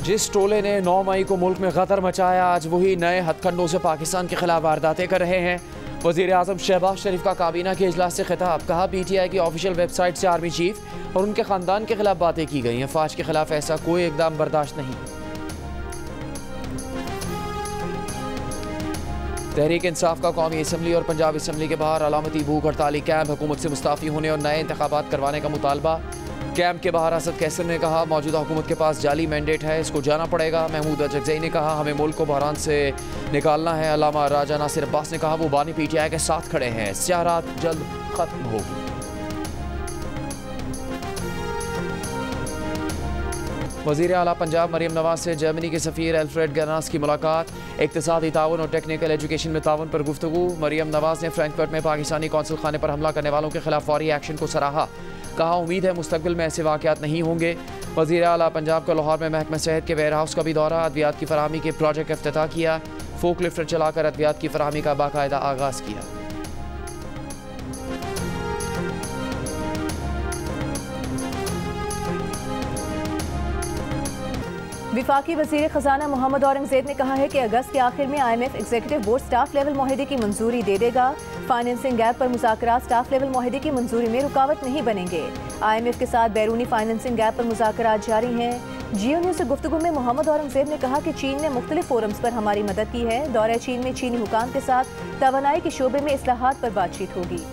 जिस टोले ने 9 मई को मुल्क में गदर मचाया, आज वही नए हथकंडों से पाकिस्तान के खिलाफ वारदातें कर रहे हैं। वज़ीर आज़म शहबाज शरीफ का काबीना के इजलास से खिताब, कहा PTI की ऑफिशियल वेबसाइट से आर्मी चीफ और उनके ख़ानदान के खिलाफ बातें की गई हैं। फ़ौज के खिलाफ ऐसा कोई इक़दाम बर्दाश्त नहीं। तहरीक इंसाफ का कौमी असम्बली और पंजाब असम्बली के बाहर अलामती भूख हड़ताली कैंप, हुकूमत से मुस्ताफ़ी होने और नए इंतखाबात करवाने का मुतालबा। कैंप के बाहर असद कैसर ने कहा, मौजूदा हुकूमत के पास जाली मैंडेट है, इसको जाना पड़ेगा। महमूद अजगज़ई ने कहा, हमें मुल्क को बहरान से निकालना है। अल्लामा राजा नासिर अब्बास ने कहा, वो बानी PTI के साथ खड़े हैं, सियारात जल्द खत्म होगी। वज़ीर आला पंजाब मरियम नवाज से जर्मनी के सफ़ीर एल्फ्रेड गनास की मुलाकात। इक़्तिसादी ताउन और टेक्निकल एजुकेशन में ताउन पर गुफ्तगू। मरियम नवाज ने फ्रैंकफर्ट में पाकिस्तानी कौंसल खाने पर हमला करने वालों के खिलाफ फौरी एक्शन को सराहा। कहा, उम्मीद है मुस्तक़बिल में ऐसे वाक़यात नहीं होंगे। वज़ीर आला पंजाब का लाहौर में महकमा सेहत के वेयर हाउस का भी दौरा, अद्वियात की फराहमी के प्रोजेक्ट का इफ्तिताह किया। फोक लिफ्टर चलाकर अद्वियात की फराहमी का बाकायदा आगाज़ किया। विफाकी वज़ीर ख़जाना मोहम्मद औरंगज़ेब ने कहा है कि अगस्त के आखिर में IMF executive board staff level मुआहदे की मंजूरी दे देगा। फाइनेंसिंग गैप पर मुज़ाकरात स्टाफ लेवल मुआहदे की मंजूरी में रुकावट नहीं बनेंगे। IMF के साथ बैरूनी फाइनेंसिंग गैप पर मुज़ाकरात जारी हैं। GO न्यूज़ से गुफ्तगू में मोहम्मद औरंगज़ेब ने कहा कि चीन ने मुख्तलिफ फोरम्स पर हमारी मदद की है। दौरे चीन में चीनी हुकाम के साथ तवानाई के शोबे में इस्लाहात पर बातचीत होगी।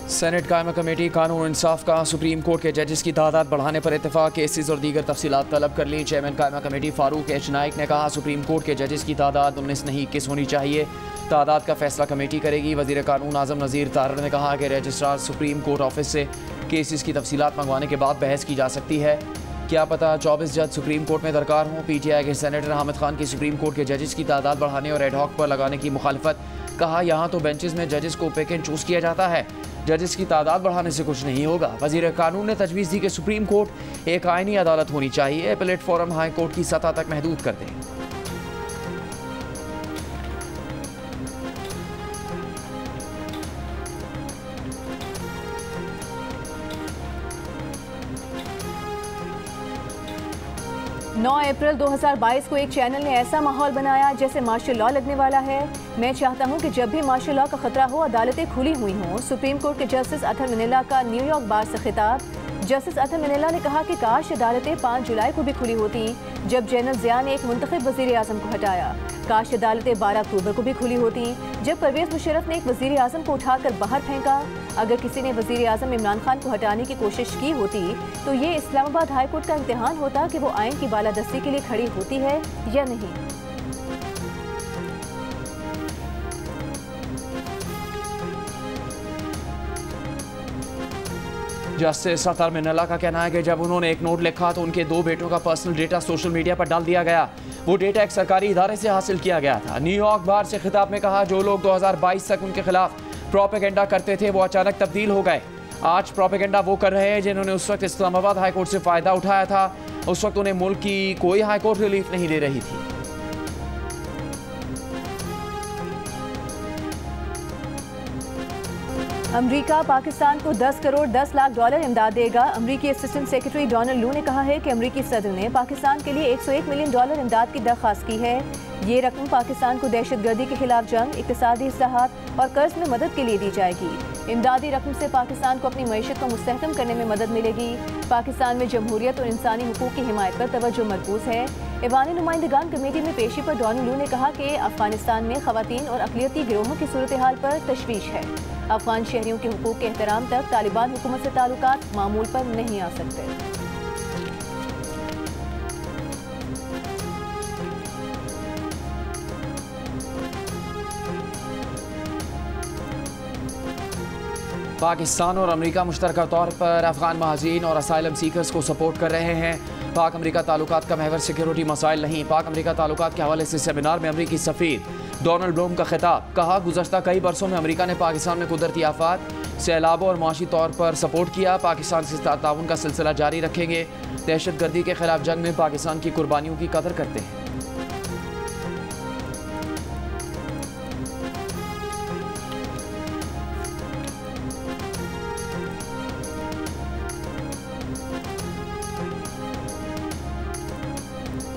सेनेट कायमा कमेटी कानून और इंसाफ का सुप्रीम कोर्ट के जजेस की तादाद बढ़ाने पर इत्तेफाक, केसेस और दीगर तफसीलात तलब कर ली। चेयरमैन कायमा कमेटी फारूक H नाइक ने कहा, सुप्रीम कोर्ट के जजेस की तादाद 19 नहीं 21 होनी चाहिए। तादाद का फैसला कमेटी करेगी। वज़ीर कानून आज़म नज़ीर तारड़ ने कहा कि रजिस्ट्रार सुप्रीम कोर्ट ऑफिस से केसेस की तफसीलात मंगवाने के बाद बहस की जा सकती है। क्या पता 24 जज सुप्रीम कोर्ट में दरकार हों। PTI के सेनेटर हामिद खान की सुप्रीम कोर्ट के जजेस की तादाद बढ़ाने और एडहॉक पर लगाने की मुखालफत। कहा, यहाँ तो बेंचेस में जजेस को पिक एंड चूज़ किया जाता है, जजेस की तादाद बढ़ाने से कुछ नहीं होगा। वज़ीर कानून ने तजवीज़ दी कि सुप्रीम कोर्ट एक आइनी अदालत होनी चाहिए, एपेलेट फोरम हाई कोर्ट की सतह तक महदूद कर दें। नौ अप्रैल 2022 को एक चैनल ने ऐसा माहौल बनाया जैसे मार्शल लॉ लगने वाला है। मैं चाहता हूं कि जब भी मार्शल लॉ का खतरा हो, अदालतें खुली हुई हों। सुप्रीम कोर्ट के जस्टिस अथर मनीला का न्यूयॉर्क बार से खिताब। जस्टिस अथर मनीला ने कहा कि काश अदालतें 5 जुलाई को भी खुली होती, जब जनरल ज़िया ने एक मुंतखब वज़ीर आज़म को हटाया। काश अदालतें 12 अक्टूबर को भी खुली होती, जब परवेज़ मुशर्रफ ने एक वज़ीर आज़म को उठाकर बाहर फेंका। अगर किसी ने वज़ीर आज़म इमरान खान को हटाने की कोशिश की होती तो ये इस्लामाबाद हाई कोर्ट का इम्तिहान होता कि वो आइन की बालादस्ती के लिए खड़ी होती है या नहीं। जस्टिस अतर मिनल्ला का कहना है कि जब उन्होंने एक नोट लिखा तो उनके 2 बेटों का पर्सनल डेटा सोशल मीडिया पर डाल दिया गया। वो डेटा एक सरकारी इदारे से हासिल किया गया था। न्यूयॉर्क बार से खिताब में कहा, जो लोग 2022 तक उनके खिलाफ प्रोपेगेंडा करते थे वो अचानक तब्दील हो गए। आज प्रोपेगेंडा वो कर रहे हैं जिन्होंने उस वक्त इस्लामाबाद हाई कोर्ट से फ़ायदा उठाया था। उस वक्त उन्हें मुल्क की कोई हाई कोर्ट रिलीफ नहीं दे रही थी। अमरीका पाकिस्तान को 10 करोड़ 10 लाख डॉलर इमदाद देगा। अमरीकी असिस्टेंट सेक्रेटरी डोनाल्ड लू ने कहा है कि अमरीकी सदर ने पाकिस्तान के लिए 101 मिलियन डॉलर इमदाद की दरख्वास्त की है। ये रकम पाकिस्तान को दहशतगर्दी के खिलाफ जंग, इक़्तिसादी इस्लाहात और कर्ज में मदद के लिए दी जाएगी। इमदादी रकम से पाकिस्तान को अपनी मईशत को मुस्तहकम करने में मदद मिलेगी। पाकिस्तान में जमहूरियत और इंसानी हुकूक की हिमायत पर तवज्जो मरकूज़ है। ऐवान नुमाइंदगान कमेटी में पेशी पर डोनाल्ड लू ने कहा कि अफगानिस्तान में ख़वातीन और अक़लियती गिरोहों की सूरत हाल पर तशवीश है। अफगान शहरियों के हुकूक के एहतराम तक तालिबान हुकूमत से ताल्लुकात मामूल पर नहीं आ सकते। पाकिस्तान और अमेरिका मुश्तरका तौर पर अफगान महाजीन और असाइलम सीकर्स को सपोर्ट कर रहे हैं। पाक अमेरिका ताल्लुकात का महवर सिक्योरिटी मसाइल नहीं। पाक अमेरिका ताल्लुकात के हवाले से सेमिनार में अमेरिकी सफ़ीर डोनाल्ड ब्लूम का खिताब। कहा, गुज़श्ता कई बरसों में अमेरिका ने पाकिस्तान में कुदरती आफात, सैलाबों और माशी तौर पर सपोर्ट किया। पाकिस्तान से ताउन का सिलसिला जारी रखेंगे। दहशतगर्दी के खिलाफ जंग में पाकिस्तान की कुर्बानियों की कदर करते हैं।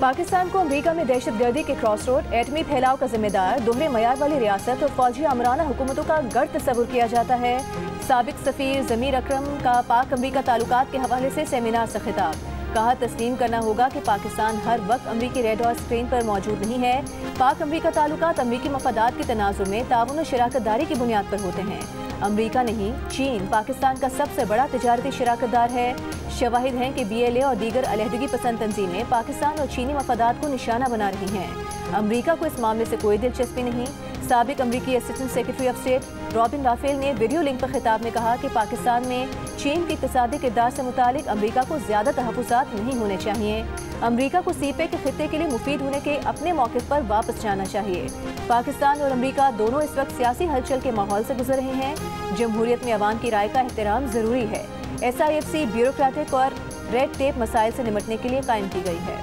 पाकिस्तान को अमेरिका में दहशतगर्दी के क्रॉस रोड, एटमी फैलाव का जिम्मेदार, दोहरे मयार वाली रियासत और फौजी आमराना हुकूमतों का गढ़ तस्वुर किया जाता है। साबिक सफीर ज़मीर अकरम का पाक अमरीका ताल्लुकात के हवाले से सेमिनार से खिताब। कहा, तस्लीम करना होगा कि पाकिस्तान हर वक्त अमरीकी रेडार स्क्रीन पर मौजूद नहीं है। पाक अमरीका ताल्लुकात अमरीकी मफादात के तनाजुर में ताउन और शराकतदारी की बुनियाद पर होते हैं। अमरीका नहीं, चीन पाकिस्तान का सबसे बड़ा तिजारती शराकतदार है। शवाहिद हैं कि BLA और दीगर अलहदगी पसंद तंजीमें पाकिस्तान और चीनी मफादात को निशाना बना रही हैं। अमरीका को इस मामले से कोई दिलचस्पी नहीं। साबिक अमरीकी assistant secretary of state Robin Raphel ने वीडियो लिंक पर खिताब में कहा कि पाकिस्तान में चीन के इक़्तिसादी किरदार से मुतालिक अमरीका को ज़्यादा तहफ़्फ़ुज़ात नहीं होने चाहिए। अमरीका को CPEC के खित्ते के लिए मुफीद होने के अपने मौक़िफ़ पर वापस जाना चाहिए। पाकिस्तान और अमरीका दोनों इस वक्त सियासी हलचल के माहौल से गुजर रहे हैं। जमहूरियत में अवाम की राय का एहतराम ज़रूरी है। SIFC ब्यूरोक्रेटिक और रेड टेप मसाइल से निपटने के लिए कायम की गई है।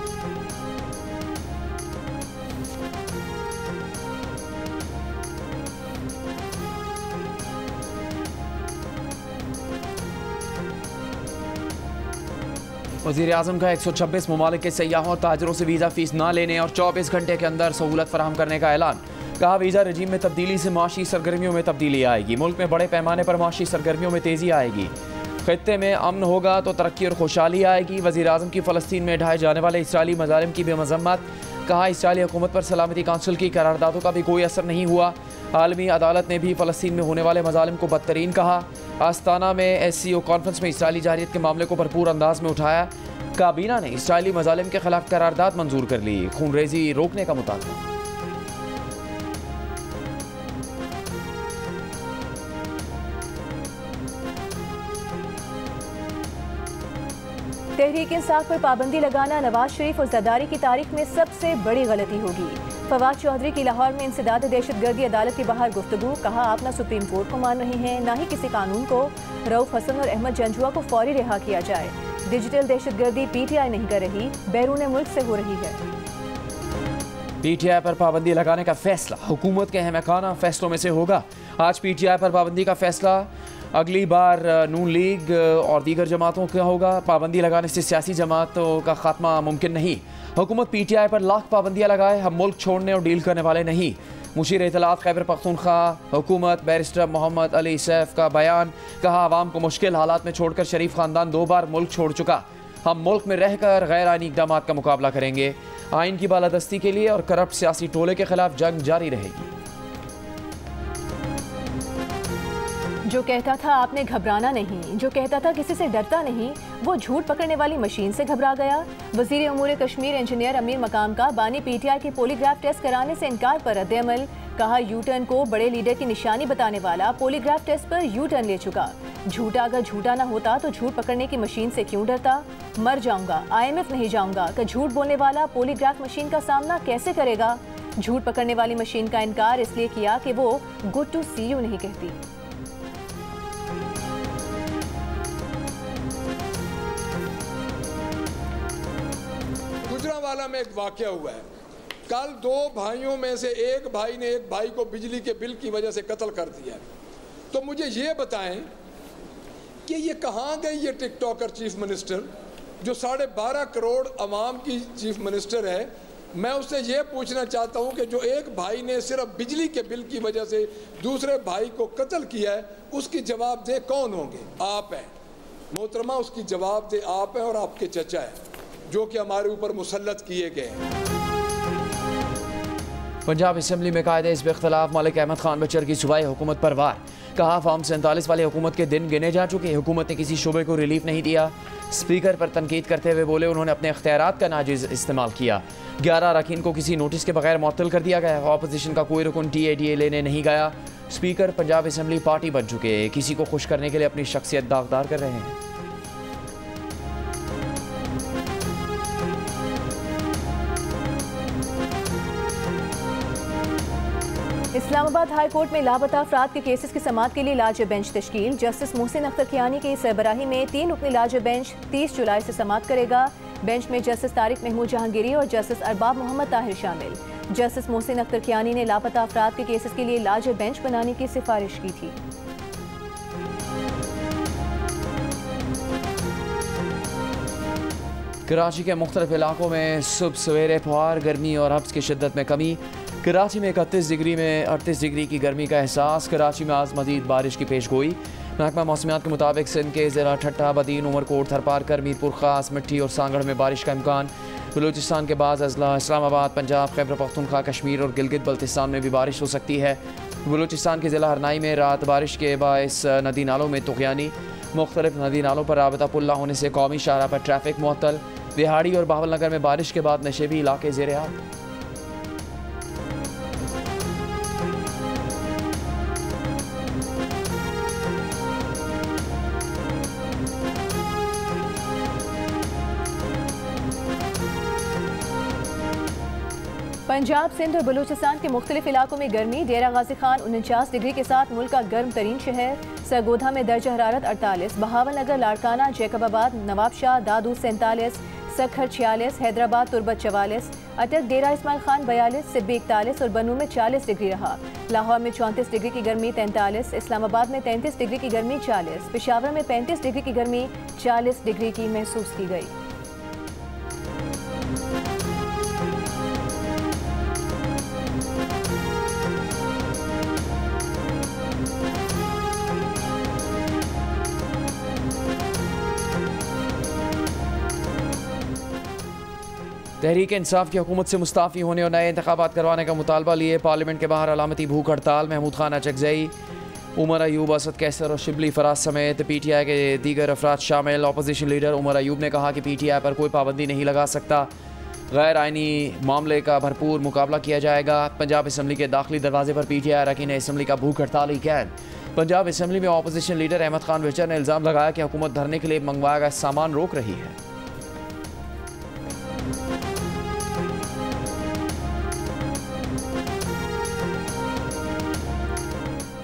वज़ीर-ए-आज़म का 126 ममालिक के सयाहों और ताजरों से वीज़ा फ़ीस ना लेने और 24 घंटे के अंदर सहूलत फराहम करने का ऐलान। कहा, वीज़ा रजीम में तब्दीली से माशी सरगर्मियों में तब्दीली आएगी। मुल्क में बड़े पैमाने पर माशी सरगर्मियों में तेज़ी आएगी। खित्ते में अमन होगा तो तरक्की और खुशहाली आएगी। वज़ीर-ए-आज़म की फ़लस्तीन में ढाए जाने वाले इसराइली मज़ालिम की बेमज़म्मत। कहा, इसराइली हुकूमत पर सलामती काउंसिल की करारदादों का भी कोई असर नहीं हुआ। आलमी अदालत ने भी फ़लस्तीन में होने वाले मज़ालिम को बदतरीन कहा। आस्ताना में SCO कॉन्फ्रेंस में इसराइली जारियत के मामले को भरपूर अंदाज में उठाया। काबीना ने इसराइली मज़ालिम के खिलाफ करारदाद मंजूर कर ली। खूनरेज़ी रोकने का मुतालबा। तहरीक इंसाफ पर पाबंदी लगाना नवाज शरीफ और ज़रदारी की तारीख में सबसे बड़ी गलती होगी। फवाद चौधरी की लाहौर में इंसदाद दहशतगर्दी अदालत के बाहर गुफ्तगू। कहा, आप ना सुप्रीम कोर्ट को मान रहे हैं, ना ही किसी कानून को। रऊफ हसन और अहमद जंजुआ को फौरी रिहा किया जाए। डिजिटल दहशतगर्दी PTI नहीं कर रही, बैरून मुल्क से हो रही है। PTI पर पाबंदी लगाने का फैसला हुकूमत के अहमकाना फैसलों में से होगा। आज PTI पर पाबंदी का फैसला अगली बार नून लीग और दीगर जमातों का होगा। पाबंदी लगाने से सियासी जमातों का खात्मा मुमकिन नहीं। हुकूमत PTI पर लाख पाबंदियाँ लगाए, हम मुल्क छोड़ने और डील करने वाले नहीं। मुशीर इत्तलात खैबर पख्तूनख्वा हुकूमत बैरिस्टर मोहम्मद अली सैफ का बयान। कहा, आवाम को मुश्किल हालात में छोड़कर शरीफ खानदान 2 बार मुल्क छोड़ चुका। हम मुल्क में रहकर गैर आइनी इक़दाम का मुकाबला करेंगे। आइन की बालादस्ती के लिए और करप्ट सियासी टोले के खिलाफ जंग जारी रहेगी। जो कहता था आपने घबराना नहीं, जो कहता था किसी से डरता नहीं, वो झूठ पकड़ने वाली मशीन से घबरा गया। वज़ीर उमूर कश्मीर इंजीनियर अमीर मकाम का बानी PTI के पॉलीग्राफ टेस्ट कराने से इनकार पर रद्द-ए-अमल। कहा, U-टर्न को बड़े लीडर की निशानी बताने वाला पॉलीग्राफ टेस्ट पर U-टर्न ले चुका। झूठा अगर झूठा ना होता तो झूठ पकड़ने की मशीन से क्यों डरता। मर जाऊंगा, IMF नहीं जाऊंगा कि झूठ बोलने वाला पॉलीग्राफ मशीन का सामना कैसे करेगा। झूठ पकड़ने वाली मशीन का इनकार इसलिए किया कि वो गुड टू सी यू नहीं कहती। गुजरांवाला में एक वाकया हुआ है। कल 2 भाइयों में से एक भाई ने एक भाई को बिजली के बिल की वजह से कत्ल कर दिया। तो मुझे ये बताएं कि ये कहाँ गई ये टिकटॉकर चीफ मिनिस्टर जो 12.5 करोड़ अवाम की चीफ मिनिस्टर है। मैं उससे ये पूछना चाहता हूँ कि जो एक भाई ने सिर्फ बिजली के बिल की वजह से दूसरे भाई को कत्ल किया है, उसकी जवाबदेह कौन होंगे? आप हैं मोहतरमा, उसकी जवाबदेह आप हैं और आपके चचा हैं जो कि हमारे ऊपर मुसल्लत किए गए हैं। पंजाब असम्बली में कायदे हिज़्ब इख्तिलाफ मलिक अहमद खान बचर की सूबाई हुकूमत पर वार। कहा, फॉर्म 47 वाली हुकूमत के दिन गिने जा चुके, हुकूमत ने किसी शोबे को रिलीफ नहीं दिया। स्पीकर पर तनकीद करते हुए बोले उन्होंने अपने इख्तियारात का नाजिज़ इस्तेमाल किया। 11 अरकान को किसी नोटिस के बगैर मुअत्तल कर दिया गया। ऑपोजिशन का कोई रुकन TADA लेने नहीं गया। स्पीकर पंजाब असम्बली पार्टी बन चुके, किसी को खुश करने के लिए अपनी शख्सियत दागदार कर रहे हैं। इस्लामाबाद हाई कोर्ट में लापता अफराद के केसेस की समाअत के लिए लार्जर बेंच तश्कील। जस्टिस मोहसिन अख्तर कियानी की सरबराही में 3 रुकनी लार्जर बेंच 30 जुलाई से समाअत करेगा। बेंच में जस्टिस तारिक महमूद जहांगीरी और जस्टिस अरबाब मोहम्मद ताहिर शामिल। जस्टिस मोहसिन अख्तर कियानी ने लापता अफराद के केसेस के लिए लार्जर बेंच बनाने की सिफारिश की थी। कराची के मुख्तलिफ इलाकों में सुबह सवेरे फुहार, गर्मी और हब्स की शिद्दत में कमी। कराची में 31 डिग्री में 38 डिग्री की गर्मी का एहसास। कराची में आज मजीद बारिश की पेशगोई। महकमा मौसमियात के मुताबिक सिंध के ज़िला ठट्टा, बदीन, उमरकोट, थरपारकर, मीरपुर खास, मिट्टी और सांगड़ में बारिश का इम्कान। बलूचिस्तान के बाद अजला, इस्लामाबाद, पंजाब, खैबर पख्तूनख्वा, कश्मीर और गिलगित बल्तिस्तान में भी बारिश हो सकती है। बलूचिस्तान के ज़िला हरनाई में रात बारिश के बायस नदी नालों में तुग़यानी। मुख्तलिफ नदी नालों पर राबता पुल्ला होने से कौमी शाहराह पर ट्रैफिक मुअत्तल। दिहाड़ी और बावल नगर में बारिश के बाद नशेबी इलाके ज़ेरे आब। पंजाब, सिंध और बलूचिस्तान के मुख्तलिफ इलाकों में गर्मी। डेरा गाजी खान 49 डिग्री के साथ मुल्क का गर्म तरीन शहर। सरगोधा में दर्ज हरारत 48, बहावल नगर, लाड़काना, जैकबाबाद, नवाबशाह, दादू 47, सखर 46, हैदराबाद, तुरबत 44, अटक, डेरा इस्माइल खान 42, सिब्बी 41 और बनू में 40 डिग्री रहा। लाहौर में 34 डिग्री की गर्मी 43, इस्लामाबाद में 33 डिग्री की गर्मी 40, पेशावर में 35 डिग्री की गर्मी 40 डिग्री की महसूस की गई। तहरीक इंसाफ की हुकूमत से मुस्ताफ़ी होने और नए इंतखाबात करवाने का मुतालबा लिए पार्लियामेंट के बाहर अलामती भूख हड़ताल। महमूद खान अचकज़ई, उमर अयूब, असद कैसर और शिबली फराज समेत PTI के दीगर अफराद शामिल। अपोजिशन लीडर उमर अयूब ने कहा कि PTI पर कोई पाबंदी नहीं लगा सकता। गैर आइनी मामले का भरपूर मुकाबला किया जाएगा। पंजाब असम्बली के दाखिली दरवाजे पर PTI अरकान असम्बली का भूख हड़ताल ही कैन। पंजाब असम्बली में अपोजिशन लीडर अहमद खान विचर ने इल्ज़ाम लगाया कि हुकूमत धरने के लिए मंगवाया गया सामान रोक रही है।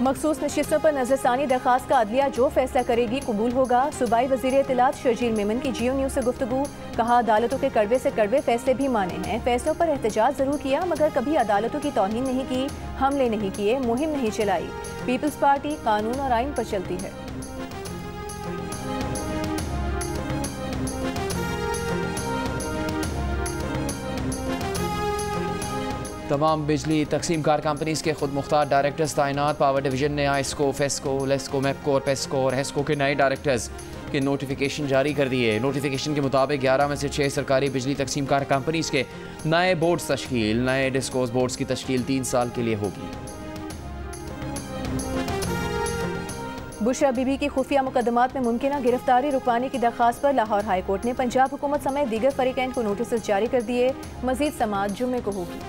मखसूस नशिस्तों पर नजरसानी दरखास्त का अदलिया जो फैसला करेगी कबूल होगा। सूबाई वज़ीर इत्तलात शर्जील मेमन की जियो न्यूज़ से गुफ्तगू। कहा, अदालतों के कड़वे से कड़वे फैसले भी माने हैं। फैसलों पर एहतजाज जरूर किया मगर कभी अदालतों की तौहीन नहीं की, हमले नहीं किए, मुहिम नहीं चलाई। पीपल्स पार्टी कानून और आइन पर चलती है। तमाम बिजली तकसीम कार कंपनीज के खुद मुख्तार डायरेक्टर्स तैनात। पावर डिवीजन ने आइस्को, फेस्को, लेस्को, मेपको और पेस्को और हेस्को के नए डायरेक्टर्स के नोटिफिकेशन जारी कर दिए। नोटिफिकेशन के मुताबिक 11 में से 6 सरकारी बिजली तकसीम कार कंपनीज के नए बोर्ड्स तश्कील। नए डिस्कोस बोर्ड्स की तश्कील 3 साल के लिए होगी। बुशरा बीबी की खुफिया मुकदमात में मुमकिन गिरफ्तारी रुकवाने की दरख्वास्त पर लाहौर हाई कोर्ट ने पंजाब हुकूमत समेत दीगर फरीकैन को नोटिस जारी कर दिए। मजीद समाअत जुम्मे को होगी।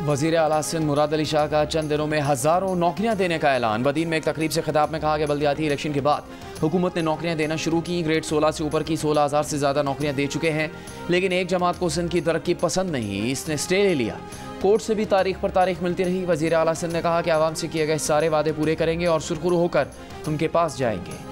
वज़ीर आला सिंध मुराद अली शाह का चंद दिनों में हज़ारों नौकरियां देने का ऐलान। बदीन में एक तकरीब से खिताब में कहा कि बल्दियाती इलेक्शन के बाद हुकूमत ने नौकरियां देना शुरू की। ग्रेड 16 से ऊपर की 16,000 से ज़्यादा नौकरियां दे चुके हैं, लेकिन एक जमात को सिंध की तरक्की पसंद नहीं, इसने स्टे ले लिया। कोर्ट से भी तारीख पर तारीख मिलती रही। वज़ीर आला सिंध ने कहा कि आवाम से किए गए सारे वादे पूरे करेंगे और सुरखरू होकर उनके पास जाएंगे।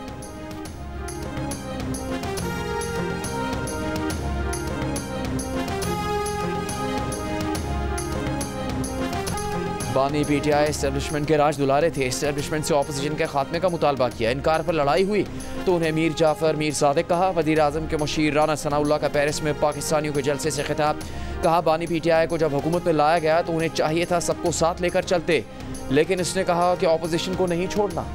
बानी PTI एस्टेब्लिशमेंट के राज दुलारे थे। एस्टेब्लिशमेंट से ऑपोजिशन के खात्मे का मुतालबा किया। इनकार पर लड़ाई हुई तो उन्हें मीर जाफर, मीर सादिक कहा। वज़ीर आज़म के मुशीर राना सनाउल्लाह का पेरिस में पाकिस्तानियों के जलसे से खिताब। कहा, बानी PTI को जब हुकूमत में लाया गया तो उन्हें चाहिए था सबको साथ लेकर चलते, लेकिन इसने कहा कि ऑपोजिशन को नहीं छोड़ना।